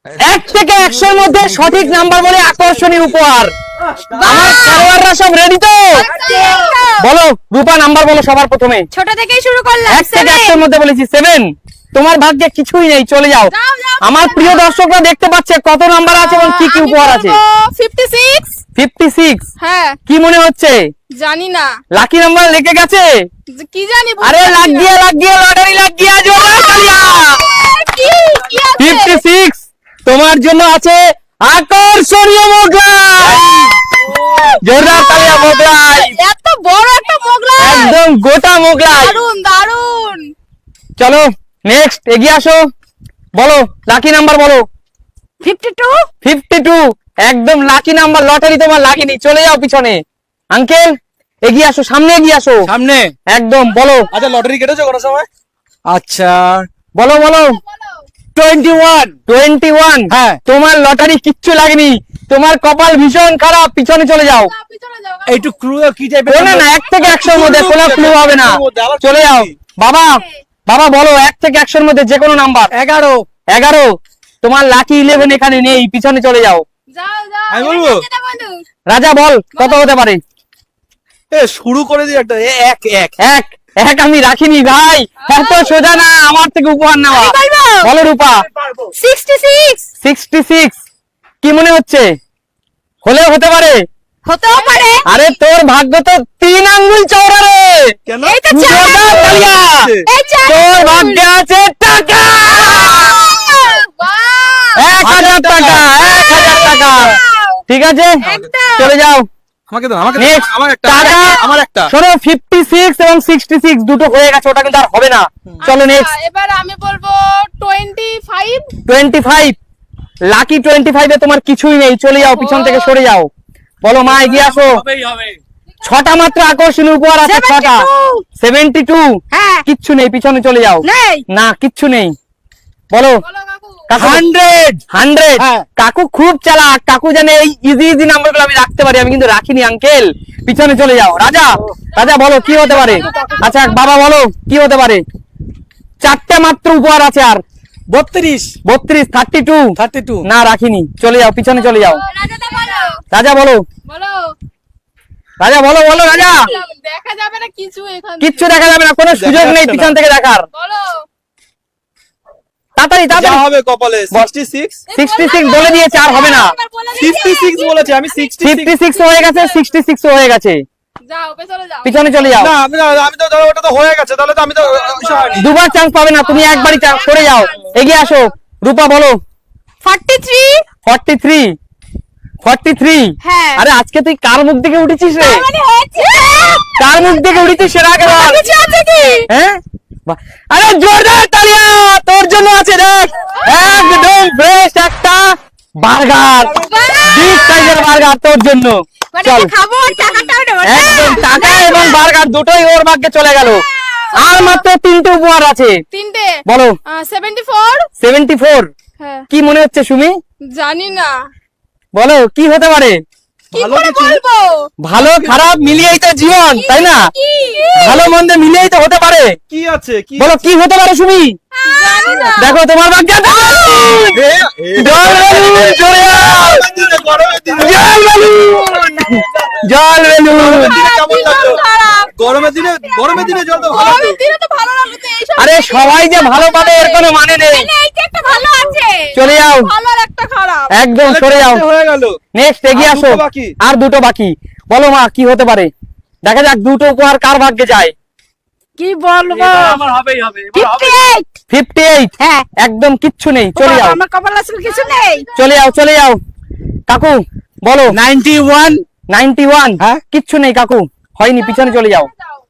1 থেকে 100 এর মধ্যে সঠিক নাম্বার বলে আকর্ষণীয় উপহার। আমার খেলোয়াড়রা সব রেডি তো? বলো রূপা নাম্বার বলো সবার প্রথমে। ছোট থেকেই শুরু করলাম। 1 থেকে 100 এর মধ্যে বলেছি 7। তোমার ভাগ্যে কিছুই নেই, চলে যাও। আমার প্রিয় দর্শকরা দেখতে পাচ্ছে কত নাম্বার আছে এবং কি কি উপহার আছে। 56। 56 হ্যাঁ কি মনে হচ্ছে? জানি না লাকি নাম্বার লেগে গেছে? কি জানি। আরে লাগ গিয়া লটারি লাগ গিয়া জোরে তালিয়া। কি কি আছে? 56 তোমার জন্য আছে আকর্ষণীয় মোগলাই। জোরদার তালিয়া মোগলাই, এত বড় একটা মোগলাই, একদম গোটা মোগলাই। দারুন দারুন। চলো নেক্সট এগিয়ে আসো, বলো লাকি নাম্বার বলো। 52। 52 একদম লাকি নাম্বার। লটারি তোমার লাগেনি, চলে যাও পিছনে। আঙ্কেল এগিয়ে আসো, সামনে এগিয়ে আসো, সামনে। একদম বলো। আচ্ছা লটারি কেটেছো কোনো সময়? আচ্ছা বলো বলো। 21। হ্যাঁ তোমার লটারি কিচ্ছু লাগেনি, তোমার কপাল ভীষণ খারাপ, পিছনে চলে যাও। পিছনে যাও। একটু ক্লু কি টাইপের? না না 1 থেকে 100 এর মধ্যে কোনো ক্লু হবে না, চলে যাও। বাবা বাবা বলো 1 থেকে 100 এর মধ্যে যে কোনো নাম্বার। 11 তোমার লাকি 11 এখানে নেই, পিছনে চলে যাও। যাও যাও। আমি বলবো? রাজা বল কত হতে পারে? শুরু করে দিই একটা এক এক এক এক আমি রাখিনি ভাই, এত সোজা না আমার থেকে উপহার নেওয়া। আমি বলবো। বলো রূপা। 66। 66 কি মনে হচ্ছে? হলেও হতে পারে। হতেও পারে। আরে তোর ভাগ্য তো 3 আঙ্গুল চওড়া রে। কেন? এই তো চার জোরদার তালিয়া। এই চার তোর ভাগ্যে আছে টাকা। বাহ 1000 টাকা, 1000 টাকা। ঠিক আছে একদম। চলে যাও। আমাকে দাও আমাকে Next, দাও, আমার একটা টাকা। আমার একটা শোনো 56 এবং 66 দুটো হয়ে গেছে, ওটা কিন্তু আর হবে না। চলো নেক্সট এবার আমি বলবো 25। 25 লাকি 25 এ তোমার কিছুই নেই, চলে যাও, পিছন থেকে সরে যাও। বলো মা এগিয়ে আসো। হবেই হবে। 6টা মাত্র আকর্ষণীয় উপহার আছে, 6টা। 72 হ্যাঁ কিচ্ছু নেই, পিছনে চলে যাও। নেই। না কিচ্ছু নেই। বলো বলো কাকু। কাকু। 100 হ্যাঁ। কাকু খুব চালাক, কাকু জানে এই ইজি নাম্বারগুলো আমি রাখতে পারি, আমি কিন্তু রাখিনি আঙ্কেল। পিছনে চলে যাও। রাজা রাজা বলো কি হতে পারে? আচ্ছা বাবা বলো কি হতে পারে? 4টে মাত্র উপহার আছে আর। 32 32 না রাখিনি, চলে যাও, পিছনে চলে যাও। রাজাদা বলো। রাজা বলো। বলো। রাজা বলো বলো রাজা। দেখা যাবে না কিছু এখানে। কিচ্ছু দেখা যাবে না, কোনো সুযোগ নেই যাচ্ছে না। পিছন থেকে দেখার। বলো। তাড়াতাড়ি যা তাড়াতাড়ি। হবে কপালে 66 66 বলে দিয়েছে, আর হবে না। 56 বলেছে, আমি 66 56 হয়ে গেছে, 66 হয়ে গেছে, যাও পেছনে যাও। পিছনে চলে যাও। না আমি তো ধরো ওটা তো হয়ে গেছে, তাহলে তো আমি তো হয়নি। দুবার চান্স পাবে না তুমি, একবারই চান্স। সরে যাও, এগিয়ে আসো। রূপা বলো। 43। 43 হ্যাঁ। আরে আজকে তুই কার মুখ থেকে উঠেছিস রে? তার মানে হয়েছে। কার মুখ থেকে উঠেছিস সেটা আগে বল। কিছু আছে কি? হ্যাঁ বাহ। আরে জোরদার তালিয়া তোর জন্য আছে, দেখ একদম ফ্রেশ একটা বার্গার, বিগ সাইজের বার্গার তোর জন্য। মানে চল খাবো আর টাকাটাও নেবো না? একদম টাকা এবং বার্গার দুটোই ওর ভাগ্যে চলে গেল। আর মাত্র 3টে উপহার আছে, তিনটে। বলো। 74। 74 হ্যাঁ কি মনে হচ্ছে সুমি? জানি না বলো কি হতে পারে? কি করে বলবো। ভালো খারাপ মিলিয়েই তো জীবন, তাই না? কি? ভালো মন্দ মিলিয়েই তো হতে পারে। কি আছে কি বলো কি হতে পারে সুমি? জানি না। দেখো তোমার ভাগ্যে আছে। জল বেলুন, চলে যাও। জল বেলুন। কেমন লাগলো? খারাপ। গরমের দিনে জল তো ভালো। গরমের দিনে তো ভালো লাগবে তো এইসব। আরে সবাই যে ভালো পাবে এর কোনো মানে নেই। মানে এই যে একটা ভালো আছে। চলে যাও, ভালো আর একটা খারাপ। একদম সরে যাও। হয়ে গেল। নেক্সট এগিয়ে আর আসো। দুটো বাকি। আর দুটো বাকি, বলো মা কি হতে পারে? দেখা যাক দুটো উপহার কার ভাগ্যে যায়। কি বলবো। আমার হবেই হবে। 58। 58 হ্যাঁ। একদম কিচ্ছু নেই, চলে যাও। আমার কপাল আসলে কিছু নেই। চলে যাও চলে যাও। কাকু বলো। 91 হ্যাঁ? কিচ্ছু নেই কাকু, হয়নি, পিছনে চলে যাও।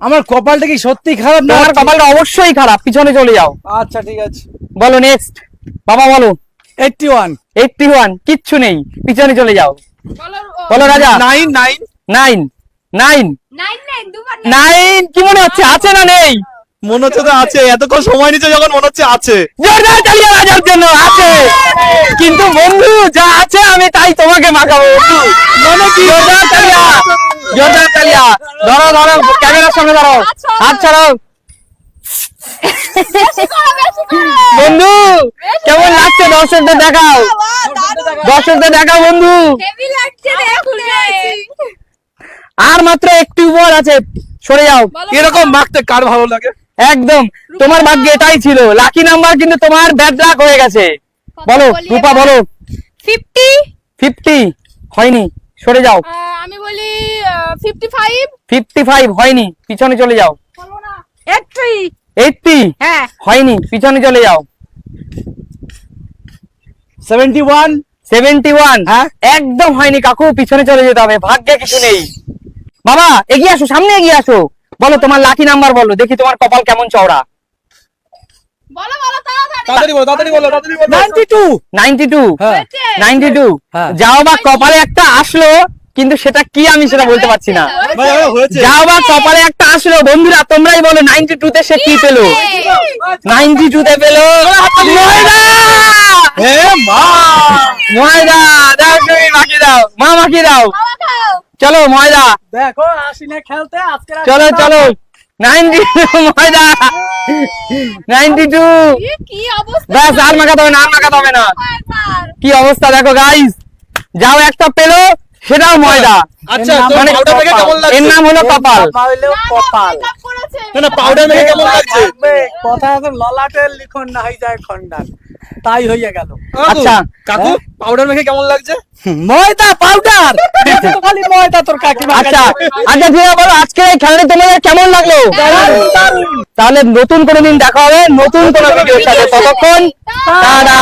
আমার কপালটা কি সত্যি খারাপ না? তোমার কপালটা অবশ্যই খারাপ, পিছনে চলে যাও। আচ্ছা ঠিক আছে। বলো নেক্সট। বাবা বলো। 81 কিচ্ছু নেই, পিছনে চলে যাও। বলো। বলো রাজা। 9 9 দুবার 9 কি মনে হচ্ছে, আছে না নেই? মনে হচ্ছে তো আছে, এতক্ষণ সময় নিচ্ছে যখন মনে হচ্ছে আছে। জোরদার তালিয়া রাজার জন্য আছে। কিন্তু বন্ধু যা আছে আমি তাই তোমাকে মাখাবো বন্ধু। মানে কি? জোরদার তালিয়া, জোরদার তালিয়া। ধরো ধরো, ক্যামেরার সামনে ধরো, হাত ছাড়ো। বন্ধু কেমন লাগছে দর্শকদের দেখাও, দর্শকদের দেখাও বন্ধু। হেভি লাগছে দেখুন। আর মাত্র একটু উপর আছে, সরে যাও। এরকম মাখতে কার ভালো লাগে? একদম তোমার ভাগ্যে এটাই ছিল, লাকি নাম্বার কিন্তু তোমার ব্যাড লাক হয়ে গেছে। বলো রূপা বলো। 50 50 হয়নি, সরে যাও। আমি বলি 55 55 হয়নি, পিছনে চলে যাও। 80 80 হ্যাঁ হয়নি, পিছনে চলে যাও। 71 71 হ্যাঁ? একদম হয়নি কাকু, পিছনে চলে যেতে হবে, ভাগ্যে কিছু নেই। বাবা এগিয়ে আসো, সামনে এগিয়ে আসো। বলো তোমার লাকি নাম্বার বলো, দেখি তোমার কপাল কেমন চওড়া। বলো বলো তাড়াতাড়ি তাড়াতাড়ি বলো, তাড়াতাড়ি বলো, তাড়াতাড়ি বলো। 92 হ্যাঁ। 92 হ্যাঁ। যাও বা কপালে একটা আসলো, কিন্তু সেটা কি আমি সেটা বলতে পারছি না। ভাই, হয়েছে। যাও বা কপালে একটা আসলো, বন্ধুরা তোমরাই বলো 92 তে সে কি পেলো। 92 তে পেলো ময়দা। হে মা! ময়দা দাও, তুমি মাখিয়ে দাও, মা মাখিয়ে দাও। বাবা খাও চলো ময়দা, দেখো আসিনে খেলতে আজকে চলো চলো 92 ময়দা 92। কি অবস্থা ব্যাস আর মাখাতে হবে না, আর মাখাতে হবে না। একবার কি অবস্থা দেখো গাইস, যাও একটা পেলো সেটাও ময়দা। আচ্ছা, এর নাম তোর মানে পাউডার মেখে কেমন এর লাগছে? নাম হলো কপাল। হইলেও কপাল মেকআপ করেছে না, না, পাউডার মেখে কেমন লাগছে? কথা আছে ললাটের লিখন না হয়ে যায় খন্ডার, তাই হইয়া গেল। আচ্ছা। কাকু পাউডার মেখে কেমন লাগছে? ময়দা পাউডার তো খালি ময়দা তোর কাকিমা আচ্ছা আচ্ছা ঠিক আছে, বলো আজকে এই খেলাটা তোমাদের কেমন লাগলো? তাহলে নতুন কোনো দিন দেখা হবে নতুন কোনো ভিডিওর সাথে, ততক্ষণ টাটা।